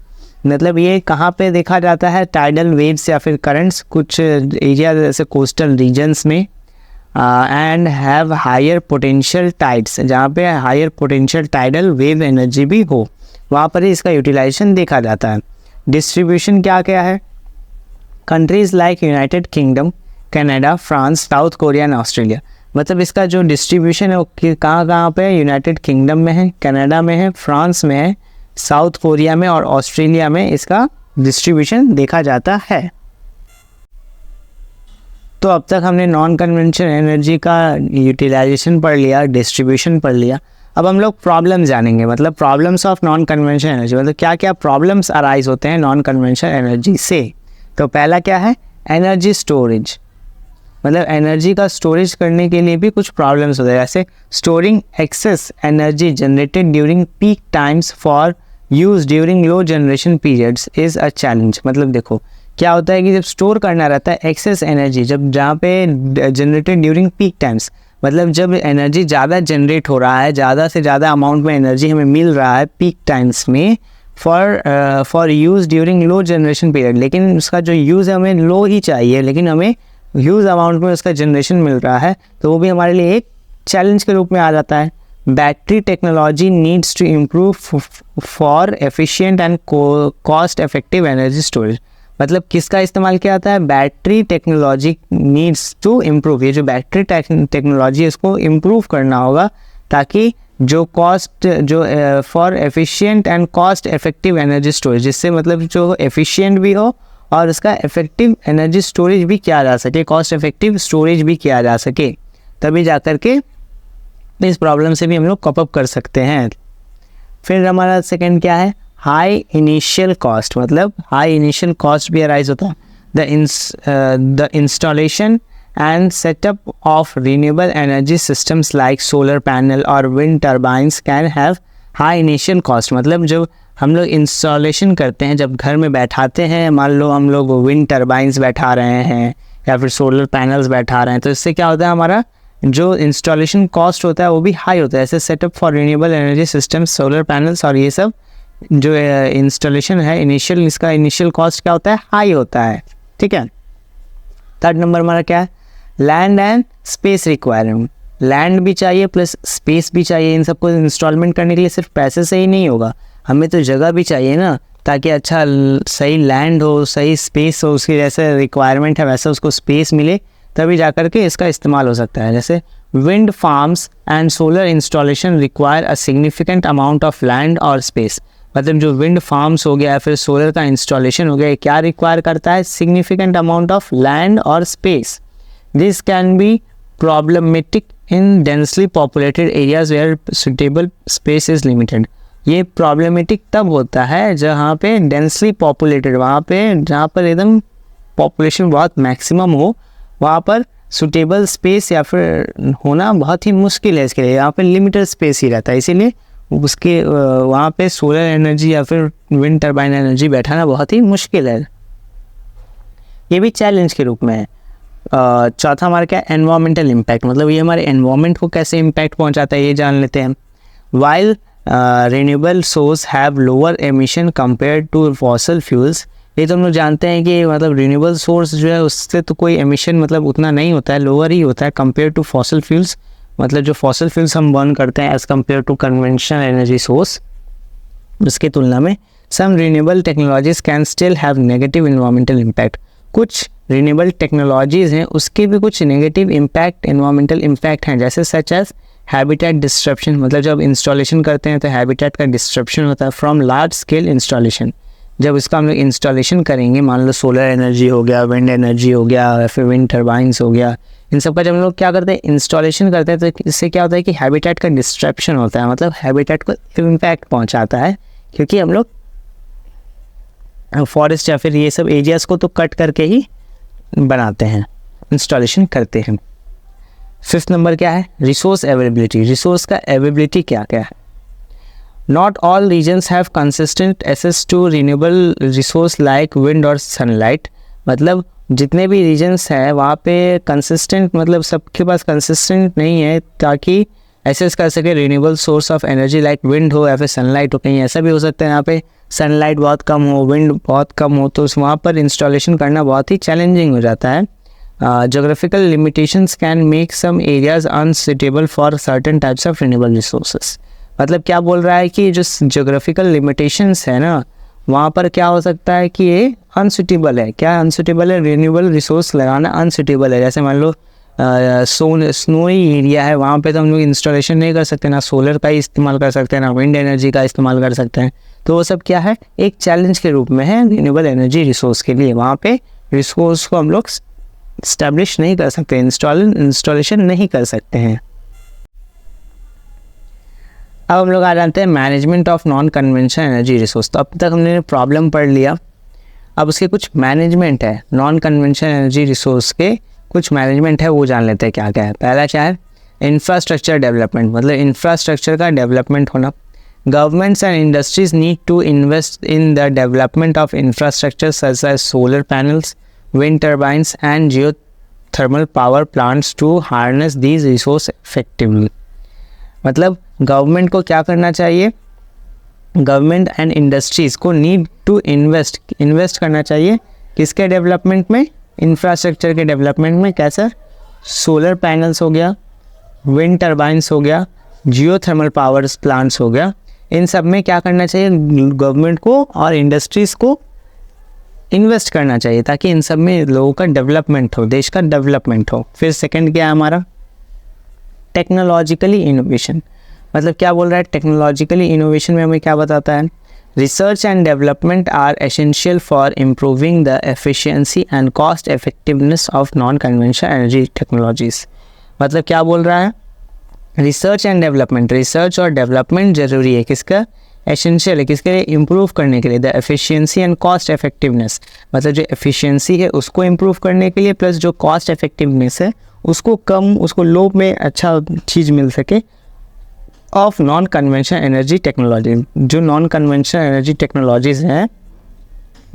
Speaker 1: मतलब ये कहाँ पे देखा जाता है, टाइडल वेव्स या फिर करंट्स कुछ एरिया जैसे कोस्टल रीजन्स में, and have higher potential tides, जहाँ पे higher potential tidal wave energy भी हो, वहाँ पर ही इसका यूटिलाइजेशन देखा जाता है। डिस्ट्रीब्यूशन क्या क्या है, countries like United kingdom, Canada, France, south Korea and Australia. मतलब इसका जो डिस्ट्रीब्यूशन है वो कहाँ कहाँ पे है, यूनाइटेड किंगडम में है, कनाडा में है, फ्रांस में है, साउथ कोरिया में और ऑस्ट्रेलिया में इसका डिस्ट्रीब्यूशन देखा जाता है। तो अब तक हमने नॉन कन्वेंशनल एनर्जी का यूटिलाइजेशन पढ़ लिया, डिस्ट्रीब्यूशन पढ़ लिया। अब हम लोग प्रॉब्लम जानेंगे, मतलब problems of non conventional energy, मतलब क्या क्या प्रॉब्लम्स अराइज होते हैं नॉन कन्वेंशनल एनर्जी से। तो पहला क्या है, एनर्जी स्टोरेज। मतलब एनर्जी का स्टोरेज करने के लिए भी कुछ प्रॉब्लम्स होते हैं, जैसे storing excess energy generated during peak times for use during low generation periods is a challenge. मतलब देखो क्या होता है कि जब स्टोर करना रहता है एक्सेस एनर्जी, जब जहाँ पे जनरेटेड ड्यूरिंग पीक टाइम्स, मतलब जब एनर्जी ज़्यादा जनरेट हो रहा है, ज़्यादा से ज़्यादा अमाउंट में एनर्जी हमें मिल रहा है पीक टाइम्स में for use during low generation period, लेकिन उसका जो यूज़ है हमें लो ही चाहिए, लेकिन हमें ह्यूज अमाउंट में उसका जनरेशन मिल रहा है, तो वो भी हमारे लिए एक चैलेंज के रूप में आ जाता है। Battery technology needs to improve for efficient and cost effective energy storage. मतलब किसका इस्तेमाल किया जाता है? Battery technology needs to improve. ये जो बैटरी टेक्नोलॉजी है इसको इम्प्रूव करना होगा ताकि जो कॉस्ट जो for efficient and cost effective energy storage, जिससे मतलब जो एफिशिएंट भी हो और उसका इफेक्टिव एनर्जी स्टोरेज भी किया जा सके, कॉस्ट इफेक्टिव स्टोरेज भी किया जा सके, तभी जा कर के इस प्रॉब्लम से भी हम लोग कॉप अप कर सकते हैं। फिर हमारा सेकंड क्या है? High initial cost. मतलब हाई इनिशियल कॉस्ट भी अराइज होता है। The installation and setup of renewable energy systems like solar panel और wind turbines can have high initial cost. मतलब जब हम लोग इंस्टॉलेशन करते हैं, जब घर में बैठाते हैं, मान लो हम लोग विंड टर्बाइंस बैठा रहे हैं या फिर सोलर पैनल्स बैठा रहे हैं, तो इससे क्या होता है, हमारा जो इंस्टॉलेशन कॉस्ट होता है वो भी हाई होता है। ऐसे setup for renewable energy systems, solar panels और ये सब जो इंस्टॉलेशन है इनिशियल, इसका इनिशियल कॉस्ट क्या होता है? हाई होता है। ठीक है। थर्ड नंबर हमारा क्या है? Land and space requirement. Land भी चाहिए प्लस स्पेस भी चाहिए। इन सबको इंस्टॉलमेंट करने के लिए सिर्फ पैसे से ही नहीं होगा, हमें तो जगह भी चाहिए ना, ताकि अच्छा सही लैंड हो, सही स्पेस हो, उसकी जैसे रिक्वायरमेंट है वैसे उसको स्पेस मिले, तभी जा कर के इसका इस्तेमाल हो सकता है। जैसे wind farms and solar installation require a significant amount of land और स्पेस। मतलब जो विंड फार्म्स हो गया फिर सोलर का इंस्टॉलेशन हो गया, क्या रिक्वायर करता है? सिग्निफिकेंट अमाउंट ऑफ लैंड और space. This can be problematic in densely populated areas where suitable space is limited. ये प्रॉब्लमेटिक तब होता है जहाँ पे डेंसली पॉपुलेटेड, वहाँ पे जहाँ पर एकदम पॉपुलेशन बहुत मैक्सिमम हो, वहाँ पर सुटेबल स्पेस या फिर होना बहुत ही मुश्किल है इसके लिए। यहाँ पे लिमिटेड स्पेस ही रहता है, इसीलिए उसके वहाँ पे सोलर एनर्जी या फिर विंड टर्बाइन एनर्जी बैठाना बहुत ही मुश्किल है। ये भी चैलेंज के रूप में है। चौथा हमारा क्या? Environmental impact. मतलब ये हमारे एनवायरमेंट को कैसे इम्पैक्ट पहुँचाता है ये जान लेते हैं। While renewable source have lower emission compare to fossil fuels. ये तो हम लोग जानते हैं कि मतलब रिन्यूएबल सोर्स जो है उससे तो कोई एमिशन मतलब उतना नहीं होता है, लोअर ही होता है कंपेयर टू फॉसिल फ्यूल्स। मतलब जो फॉसिल फ्यूल्स हम बर्न करते हैं as compare to conventional energy source, उसकी तुलना में some renewable technologies can still have negative environmental impact. कुछ रिन्यूएबल टेक्नोलॉजीज़ हैं उसके भी कुछ नेगेटिव इम्पैक्ट, एनवायरमेंटल इम्पैक्ट हैं, जैसे सच एज हैबिटेट डिस्ट्रप्शन। मतलब जब इंस्टॉलेशन करते हैं तो हैबिटेट का डिस्ट्रप्शन होता है फ्रॉम लार्ज स्केल इंस्टॉलेशन। जब इसका हम लोग इंस्टॉलेशन करेंगे, मान लो सोलर एनर्जी हो गया, विंड एनर्जी हो गया या फिर विंड टर्बाइंस हो गया, इन सब का जब हम लोग क्या करते हैं, इंस्टॉलेशन करते हैं, तो इससे क्या होता है कि हैबिटेट का डिस्ट्रप्शन होता है। मतलब हैबिटेट को इम्पैक्ट पहुंचाता है, क्योंकि हम लोग फॉरेस्ट या फिर ये सब एरियाज़ को तो कट करके ही बनाते हैं, इंस्टॉलेशन करते हैं। फिफ्थ नंबर क्या है? Resource availability. रिसोर्स का अवेलेबिलिटी क्या क्या है? Not all regions have consistent access to renewable resource like wind और सनलाइट। मतलब जितने भी रीजन्स हैं वहाँ पे कंसिस्टेंट, मतलब सबके पास कंसिस्टेंट नहीं है ताकि एक्सेस कर सके renewable source of energy like wind हो या फिर सनलाइट हो। कहीं ऐसा भी हो सकता है यहाँ पे सनलाइट बहुत कम हो, विंड बहुत कम हो, तो वहाँ पर इंस्टॉलेशन करना बहुत ही चैलेंजिंग हो जाता है। Geographical limitations can make some areas unsuitable for certain types of renewable resources। मतलब क्या बोल रहा है कि जो geographical limitations है ना, वहाँ पर क्या हो सकता है कि ये अनसुटेबल है। क्या अनसुटेबल है? रिन्यूएबल रिसोर्स लगाना अनसुटेबल है। जैसे मान लो स्नोई एरिया है, वहाँ पे तो हम लोग इंस्टॉलेशन नहीं कर सकते, ना सोलर का ही इस्तेमाल कर सकते हैं, ना विंड एनर्जी का इस्तेमाल कर सकते हैं। तो वो सब क्या है? एक चैलेंज के रूप में है रिन्यूएबल एनर्जी रिसोर्स के लिए। वहाँ पे रिसोर्स को हम लोग स्टैब्लिश नहीं कर सकते, इंस्टॉलेशन नहीं कर सकते हैं। अब हम लोग आ जाते हैं management of non conventional energy resource. तो अब तक हमने प्रॉब्लम पढ़ लिया, अब उसके कुछ मैनेजमेंट है, नॉन कन्वेंशनल एनर्जी रिसोर्स के कुछ मैनेजमेंट है, वो जान लेते हैं क्या क्या है। पहला क्या है? Infrastructure development. मतलब इंफ्रास्ट्रक्चर का डेवलपमेंट होना। Governments and industries need to invest in the development of infrastructure such as solar panels, wind turbines, and geothermal power plants to harness these resources effectively. मतलब गवर्नमेंट को क्या करना चाहिए, government and industries को need to invest करना चाहिए किसके development में, इंफ्रास्ट्रक्चर के डेवलपमेंट में. कैसा, सोलर पैनल्स हो गया, विंड टर्बाइंस हो गया, जियोथर्मल पावर प्लांट्स हो गया. इन सब में क्या करना चाहिए, गवर्नमेंट को और इंडस्ट्रीज़ को इन्वेस्ट करना चाहिए ताकि इन सब में लोगों का डेवलपमेंट हो, देश का डेवलपमेंट हो. फिर सेकंड क्या है हमारा, टेक्नोलॉजिकली इनोवेशन. मतलब क्या बोल रहा है, टेक्नोलॉजिकली इनोवेशन में हमें क्या बताता है, research and development are essential for improving the efficiency and cost effectiveness of non conventional energy technologies. मतलब क्या बोल रहा है, रिसर्च एंड डेवलपमेंट, रिसर्च और डेवलपमेंट ज़रूरी है, किसका, एसेंशियल है, किसके लिए, इम्प्रूव करने के लिए. The efficiency and cost effectiveness, मतलब जो एफिशिएंसी है उसको इम्प्रूव करने के लिए, प्लस जो कॉस्ट इफेक्टिवनेस है उसको कम, उसको लो में अच्छा चीज़ मिल सके, of non conventional energy technology. जो नॉन कन्वेंशनल एनर्जी टेक्नोलॉजीज़ हैं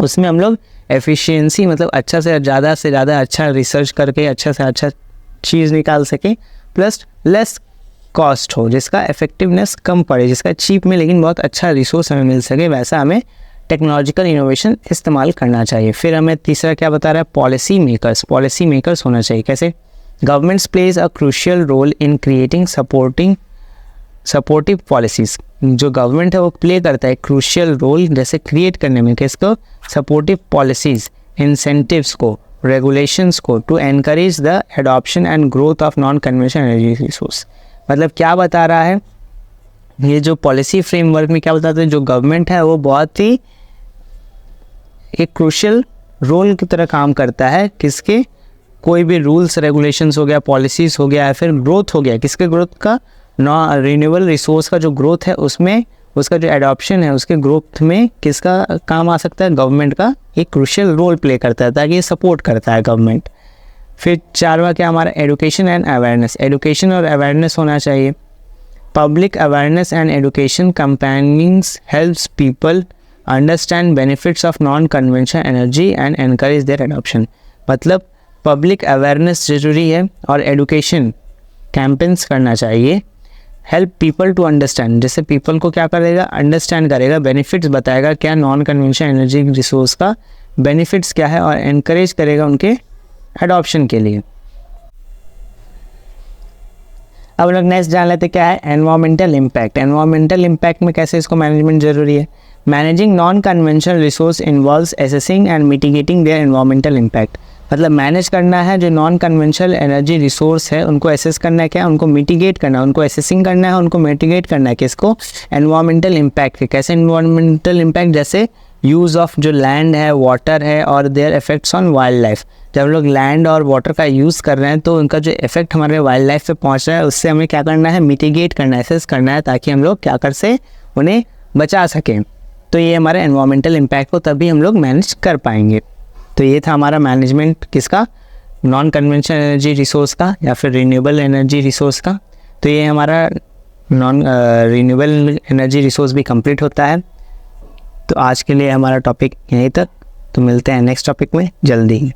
Speaker 1: उसमें हम लोग एफिशिएंसी मतलब अच्छा से ज़्यादा अच्छा रिसर्च करके अच्छा से अच्छा चीज़ निकाल सके, प्लस लेस कॉस्ट हो, जिसका इफेक्टिवनेस कम पड़े, जिसका चीप में लेकिन बहुत अच्छा रिसोर्स हमें मिल सके, वैसा हमें टेक्नोलॉजिकल इनोवेशन इस्तेमाल करना चाहिए. फिर हमें तीसरा क्या बता रहा है, पॉलिसी मेकर्स होना चाहिए. कैसे, governments plays a crucial role in creating supportive policies. जो गवर्नमेंट है वो प्ले करता है क्रूशियल रोल जैसे क्रिएट करने में, किसको, सपोर्टिव पॉलिसीज़, इंसेंटिव्स को, रेगुलेशंस को, to encourage the adoption and growth of non conventional energy resource. मतलब क्या बता रहा है, ये जो पॉलिसी फ्रेमवर्क में क्या बताते हैं, जो गवर्नमेंट है वो बहुत ही एक क्रूशियल रोल की तरह काम करता है, किसके, कोई भी रूल्स रेगुलेशंस हो गया, पॉलिसीज़ हो गया, फिर ग्रोथ हो गया, किसके ग्रोथ का, रिन्यूएबल रिसोर्स का जो ग्रोथ है उसमें, उसका जो एडॉप्शन है उसके ग्रोथ में किसका काम आ सकता है, गवर्नमेंट का एक क्रूशियल रोल प्ले करता है, ताकि ये सपोर्ट करता है गवर्नमेंट. फिर चारवा क्या हमारा, एडुकेशन एंड अवेयरनेस. एडुकेशन और अवेयरनेस होना चाहिए. Public awareness and education campaignings helps people understand benefits of non conventional energy and encourage their adoption. मतलब पब्लिक अवेयरनेस ज़रूरी है और एडुकेशन कैंपेन्स करना चाहिए. हेल्प पीपल टू अंडरस्टैंड, जैसे पीपल को क्या करेगा, अंडरस्टैंड करेगा, बेनिफिट्स बताएगा क्या नॉन कन्वेंशनल एनर्जी रिसोर्स का बेनिफिट्स क्या है, और एनकरेज करेगा उनके एडॉप्शन के लिए. अब लोग नेक्स्ट जान लेते क्या है, एनवायरमेंटल इम्पैक्ट. एनवायरमेंटल इम्पैक्ट में कैसे इसको मैनेजमेंट ज़रूरी है. Managing non conventional resource involves assessing and mitigating their environmental impact. मतलब मैनेज करना है जो नॉन कन्वेंशनल एनर्जी रिसोर्स है उनको एसेस करना है, क्या, उनको मिटिगेट करना है, उनको एसेसिंग करना है, उनको मिटिगेट करना है, किसको, एनवायरमेंटल इम्पैक्ट के. कैसे एनवायरमेंटल इम्पैक्ट, जैसे यूज़ ऑफ जो लैंड है, वाटर है, और there effects on wild life. जब हम लोग लैंड और वाटर का यूज़ कर रहे हैं तो उनका जो इफेक्ट हमारे वाइल्ड लाइफ पे पहुंच रहा है उससे हमें क्या करना है, मिटिगेट करना है, एसेस करना है, ताकि हम लोग क्या कर से उन्हें बचा सकें. तो ये हमारे एनवायरमेंटल इम्पैक्ट को तभी हम लोग मैनेज कर पाएंगे. तो ये था हमारा मैनेजमेंट किसका, नॉन कन्वेंशनल एनर्जी रिसोर्स का या फिर रिन्यूएबल एनर्जी रिसोर्स का. तो ये हमारा नॉन रिन्यूएबल एनर्जी रिसोर्स भी कंप्लीट होता है. तो आज के लिए हमारा टॉपिक यहीं तक. तो मिलते हैं नेक्स्ट टॉपिक में जल्दी ही.